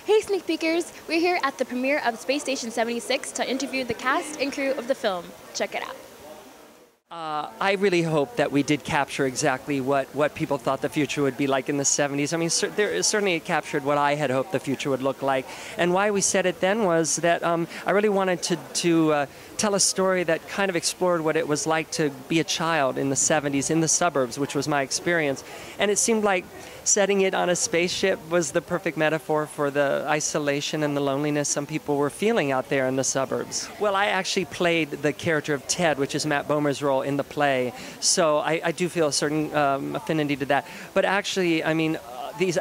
Hey sneak peekers, we're here at the premiere of Space Station 76 to interview the cast and crew of the film. Check it out. I really hope that we did capture exactly what people thought the future would be like in the 70s. I mean, certainly it captured what I had hoped the future would look like. And why we said it then was that I really wanted to tell a story that kind of explored what it was like to be a child in the 70s in the suburbs, which was my experience. And it seemed like setting it on a spaceship was the perfect metaphor for the isolation and the loneliness some people were feeling out there in the suburbs. Well, I actually played the character of Ted, which is Matt Bomer's role in the play, so I do feel a certain affinity to that. But actually, I mean,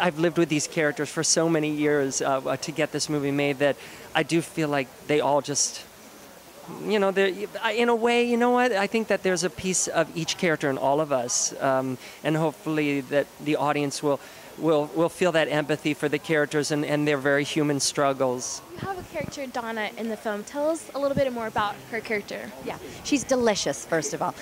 I've lived with these characters for so many years to get this movie made that I do feel like they all just, you know, in a way, you know what? I think that there's a piece of each character in all of us, and hopefully that the audience will feel that empathy for the characters and their very human struggles. You have a character, Donna, in the film. Tell us a little bit more about her character. Yeah, she's delicious, first of all.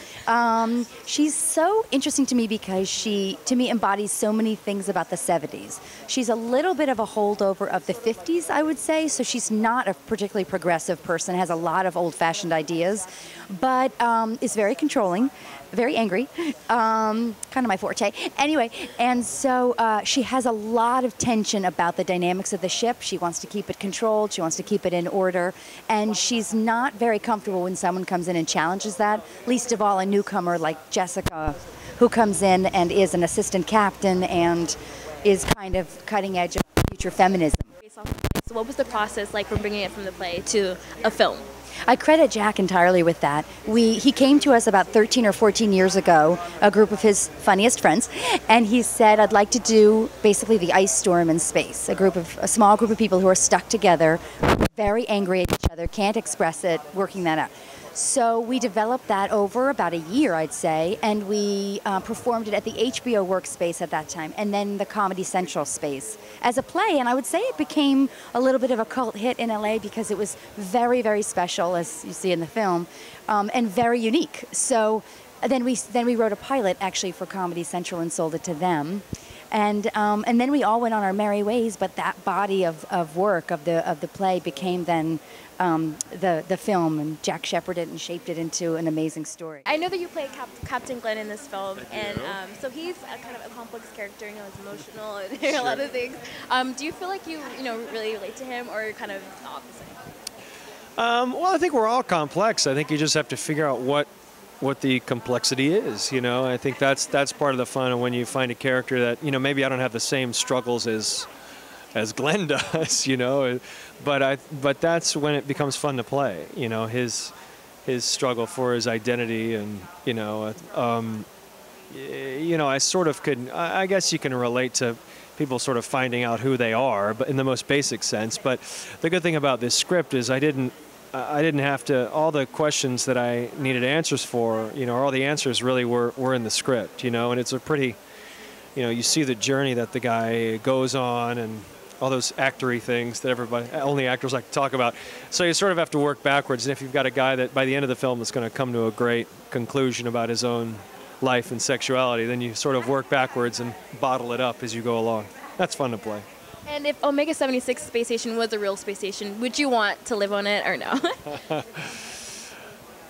She's so interesting to me because she, to me, embodies so many things about the 70s. She's a little bit of a holdover of the 50s, I would say, so she's not a particularly progressive person, has a lot of old-fashioned ideas, but is very controlling, very angry, kind of my forte. Anyway, and so she has a lot of tension about the dynamics of the ship. She wants to keep it controlled. She wants to keep it in order, and she's not very comfortable when someone comes in and challenges that, least of all a newcomer like Jessica, who comes in and is an assistant captain and is kind of cutting edge of future feminism. So what was the process like from bringing it from the play to a film? I credit Jack entirely with that. He came to us about 13 or 14 years ago, a group of his funniest friends, and he said, I'd like to do basically the ice storm in space, a small group of people who are stuck together, very angry at each other, can't express it, working that out. So we developed that over about a year, I'd say, and we performed it at the HBO Workspace at that time, and then the Comedy Central space as a play. And I would say it became a little bit of a cult hit in LA because it was very, very special, as you see in the film, and very unique. So then we wrote a pilot actually for Comedy Central and sold it to them. And then we all went on our merry ways, but that body of work of the play became then the film, and Jack shepherded it and shaped it into an amazing story. I know that you play Captain Glenn in this film, and so he's a kind of a complex character. You know, he's emotional and a lot of things. Do you feel like you really relate to him, or kind of the opposite? Well, I think we're all complex. I think you just have to figure out what the complexity is, you know. I think that's part of the fun when you find a character that, you know, maybe I don't have the same struggles as Glenn does, you know, but that's when it becomes fun to play, you know, his struggle for his identity, and you know, I sort of I guess you can relate to people sort of finding out who they are, but in the most basic sense. But the good thing about this script is I didn't have to, all the questions that I needed answers for, you know, all the answers really were in the script, you know, and it's a pretty, you know, you see the journey that the guy goes on and all those actory things that only actors like to talk about. So you sort of have to work backwards, and if you've got a guy that by the end of the film is going to come to a great conclusion about his own life and sexuality, then you sort of work backwards and bottle it up as you go along. That's fun to play. And if Omega 76 space station was a real space station, would you want to live on it or no?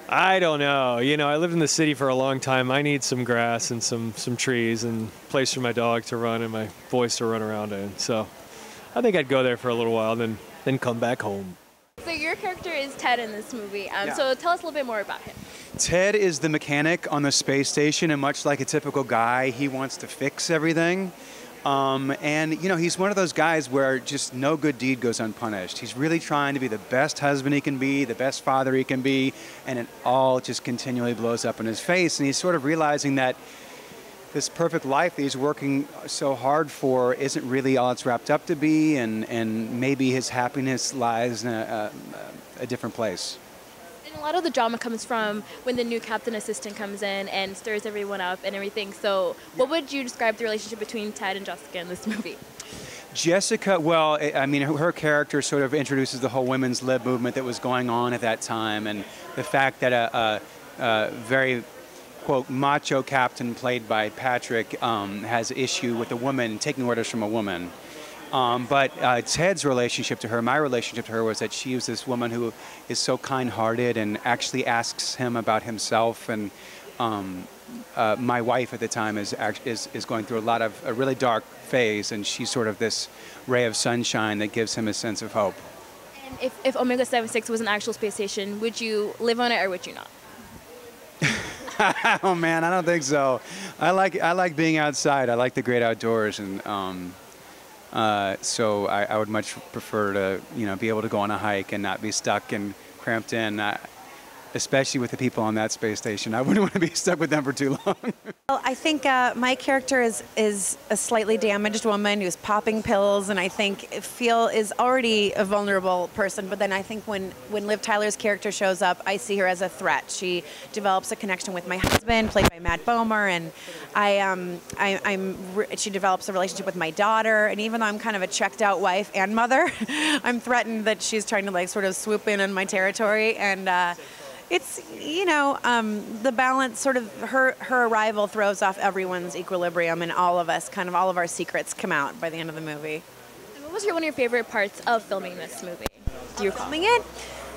I don't know. You know, I lived in the city for a long time. I need some grass and some trees and a place for my dog to run and my boys to run around in. So I think I'd go there for a little while, then come back home. So your character is Ted in this movie. Yeah. So tell us a little bit more about him. Ted is the mechanic on the space station, and much like a typical guy, he wants to fix everything. And, you know, he's one of those guys where just no good deed goes unpunished. He's really trying to be the best husband he can be, the best father he can be, and it all just continually blows up in his face. And he's sort of realizing that this perfect life that he's working so hard for isn't really all it's wrapped up to be, and maybe his happiness lies in a different place. And a lot of the drama comes from when the new captain assistant comes in and stirs everyone up and everything. So what would you describe the relationship between Ted and Jessica in this movie? Jessica, well, I mean, her character sort of introduces the whole women's lib movement that was going on at that time, and the fact that a very, quote, macho captain played by Patrick has issue with a woman taking orders from a woman. But Ted's relationship to her, my relationship to her, was that she was this woman who is so kind-hearted and actually asks him about himself. And my wife at the time is going through a really dark phase, and she's sort of this ray of sunshine that gives him a sense of hope. And if Omega 76 was an actual space station, would you live on it or would you not? Oh man, I don't think so. I like being outside. I like the great outdoors, and so I would much prefer to be able to go on a hike and not be stuck and cramped in. Especially with the people on that space station, I wouldn't want to be stuck with them for too long. Well, I think my character is a slightly damaged woman who's popping pills, and I think is already a vulnerable person. But then I think when Liv Tyler's character shows up, I see her as a threat. She develops a connection with my husband, played by Matt Bomer, and she develops a relationship with my daughter. And even though I'm kind of a checked-out wife and mother, I'm threatened that she's trying to sort of swoop in on my territory. And it's, the balance, sort of her arrival throws off everyone's equilibrium, and all of our secrets come out by the end of the movie. And what was one of your favorite parts of filming this movie? Do you recall? Filming it?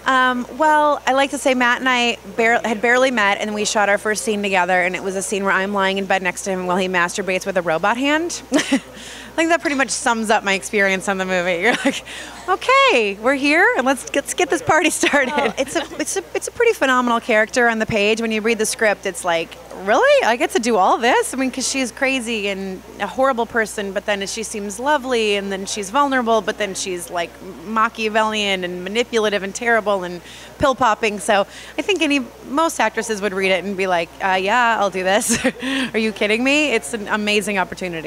Well, I like to say Matt and I had barely met, and we shot our first scene together, and it was a scene where I'm lying in bed next to him while he masturbates with a robot hand. I think that pretty much sums up my experience on the movie. You're like, okay, we're here, and let's get this party started. Well, it's a pretty phenomenal character on the page. When you read the script, it's like, really? I get to do all this? I mean, because she's crazy and a horrible person, but then she seems lovely, and then she's vulnerable, but then she's like Machiavellian and manipulative and terrible and pill popping. So I think most actresses would read it and be like, yeah, I'll do this. Are you kidding me? It's an amazing opportunity.